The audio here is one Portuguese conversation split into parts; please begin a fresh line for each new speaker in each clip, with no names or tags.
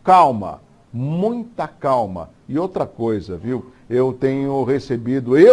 Calma, muita calma. E outra coisa, viu? Eu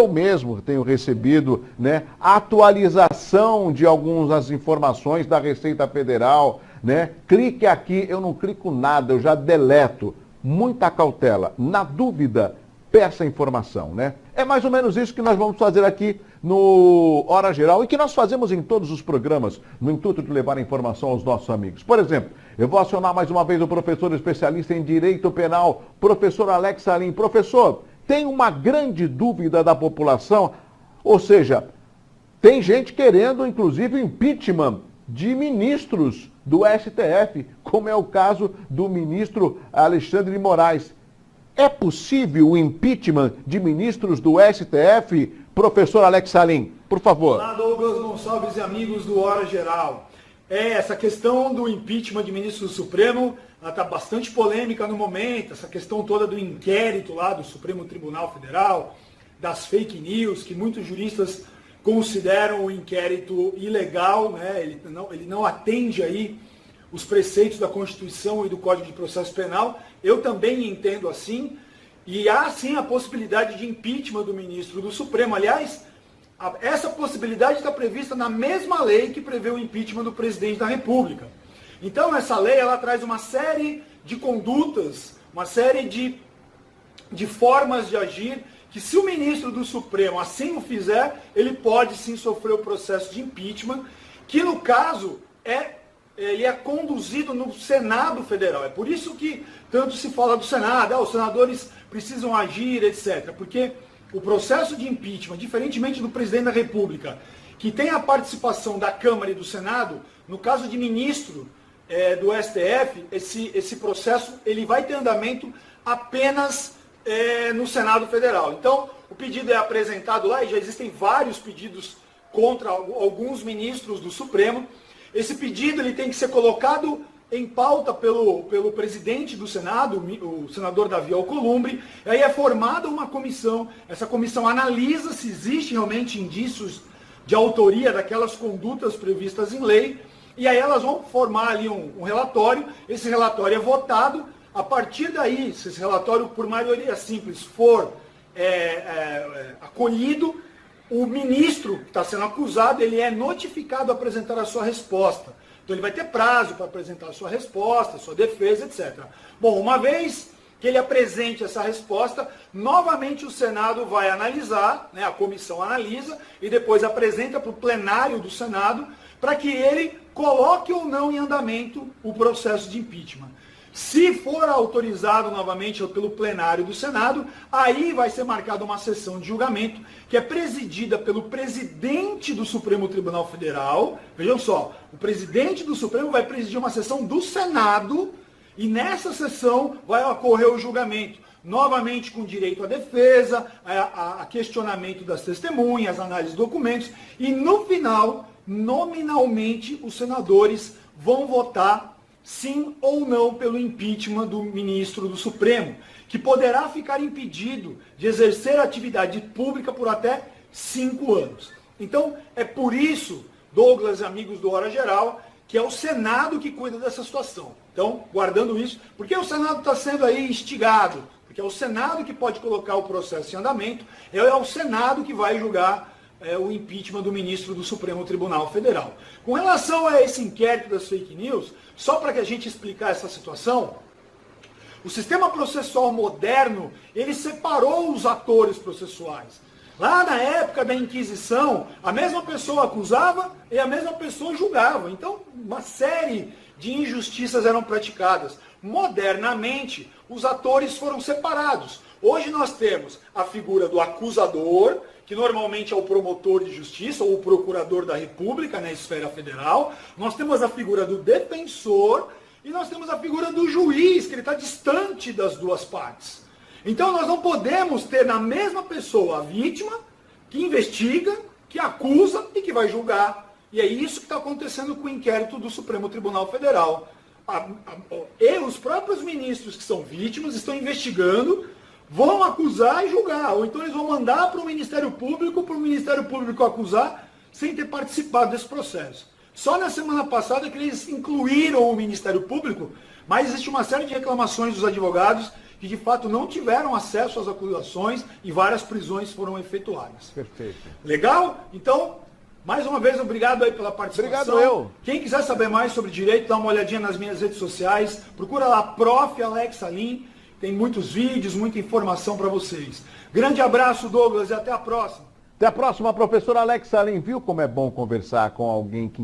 mesmo tenho recebido, né, atualização de algumas informações da Receita Federal, né? Clique aqui, eu não clico nada, eu já deleto. Muita cautela. Na dúvida, peça informação, né? É mais ou menos isso que nós vamos fazer aqui no Hora Geral e que nós fazemos em todos os programas, no intuito de levar a informação aos nossos amigos. Por exemplo, eu vou acionar mais uma vez o professor especialista em Direito Penal, professor Alex Salim. Professor, tem uma grande dúvida da população, ou seja, tem gente querendo, inclusive, o impeachment de ministros do STF, como é o caso do ministro Alexandre de Moraes. É possível o impeachment de ministros do STF? Professor Alex Salim, por favor.
Olá, Douglas Gonçalves e amigos do Hora Geral. Essa questão do impeachment de ministro do Supremo está bastante polêmica no momento, essa questão toda do inquérito lá do Supremo Tribunal Federal, das fake news, que muitos juristas consideram o inquérito ilegal, né? Ele não atende aí os preceitos da Constituição e do Código de Processo Penal. Eu também entendo assim, e há sim a possibilidade de impeachment do ministro do Supremo. Aliás, essa possibilidade está prevista na mesma lei que prevê o impeachment do presidente da República. Então essa lei ela traz uma série de condutas, uma série de formas de agir, que se o ministro do Supremo assim o fizer, ele pode sim sofrer o processo de impeachment, que no caso ele é conduzido no Senado Federal. É por isso que tanto se fala do Senado, os senadores precisam agir, etc. Porque o processo de impeachment, diferentemente do presidente da República, que tem a participação da Câmara e do Senado, no caso de ministro do STF, esse processo ele vai ter andamento apenas no Senado Federal. Então, o pedido é apresentado lá, e já existem vários pedidos contra alguns ministros do Supremo. Esse pedido ele tem que ser colocado em pauta pelo presidente do Senado, o senador Davi Alcolumbre, e aí é formada uma comissão, essa comissão analisa se existem realmente indícios de autoria daquelas condutas previstas em lei, e aí elas vão formar ali um relatório, esse relatório é votado. A partir daí, se esse relatório por maioria simples for acolhido, o ministro que está sendo acusado, ele é notificado a apresentar a sua resposta. Então ele vai ter prazo para apresentar a sua resposta, a sua defesa, etc. Bom, uma vez que ele apresente essa resposta, novamente o Senado vai analisar, né, a comissão analisa, e depois apresenta para o plenário do Senado, para que ele coloque ou não em andamento o processo de impeachment. Se for autorizado novamente pelo plenário do Senado, aí vai ser marcada uma sessão de julgamento que é presidida pelo presidente do Supremo Tribunal Federal. Vejam só, o presidente do Supremo vai presidir uma sessão do Senado e nessa sessão vai ocorrer o julgamento. Novamente com direito à defesa, a questionamento das testemunhas, análise de documentos e no final, nominalmente, os senadores vão votar sim ou não pelo impeachment do ministro do Supremo, que poderá ficar impedido de exercer atividade pública por até 5 anos. Então, é por isso, Douglas e amigos do Hora Geral, que é o Senado que cuida dessa situação. Então, guardando isso, porque o Senado está sendo aí instigado, porque é o Senado que pode colocar o processo em andamento, é o Senado que vai julgar o impeachment do ministro do Supremo Tribunal Federal. Com relação a esse inquérito das fake news, só para que a gente explicar essa situação, o sistema processual moderno, ele separou os atores processuais. Lá na época da Inquisição, a mesma pessoa acusava e a mesma pessoa julgava. Então, uma série de injustiças eram praticadas. Modernamente, os atores foram separados. Hoje nós temos a figura do acusador, que normalmente é o promotor de justiça ou o procurador da República na esfera federal. Nós temos a figura do defensor e nós temos a figura do juiz, que ele está distante das duas partes. Então nós não podemos ter na mesma pessoa a vítima, que investiga, que acusa e que vai julgar. E é isso que está acontecendo com o inquérito do Supremo Tribunal Federal. E os próprios ministros que são vítimas estão investigando, vão acusar e julgar. Ou então eles vão mandar para o Ministério Público acusar, sem ter participado desse processo. Só na semana passada que eles incluíram o Ministério Público, mas existe uma série de reclamações dos advogados que de fato não tiveram acesso às acusações e várias prisões foram efetuadas.
Perfeito.
Legal? Então, mais uma vez, obrigado aí pela participação.
Obrigado eu.
Quem quiser saber mais sobre direito, dá uma olhadinha nas minhas redes sociais. Procura lá, Prof. Alex Salim. Tem muitos vídeos, muita informação para vocês. Grande abraço, Douglas, e até a próxima.
Até a próxima, professor Alex Salim. Viu como é bom conversar com alguém que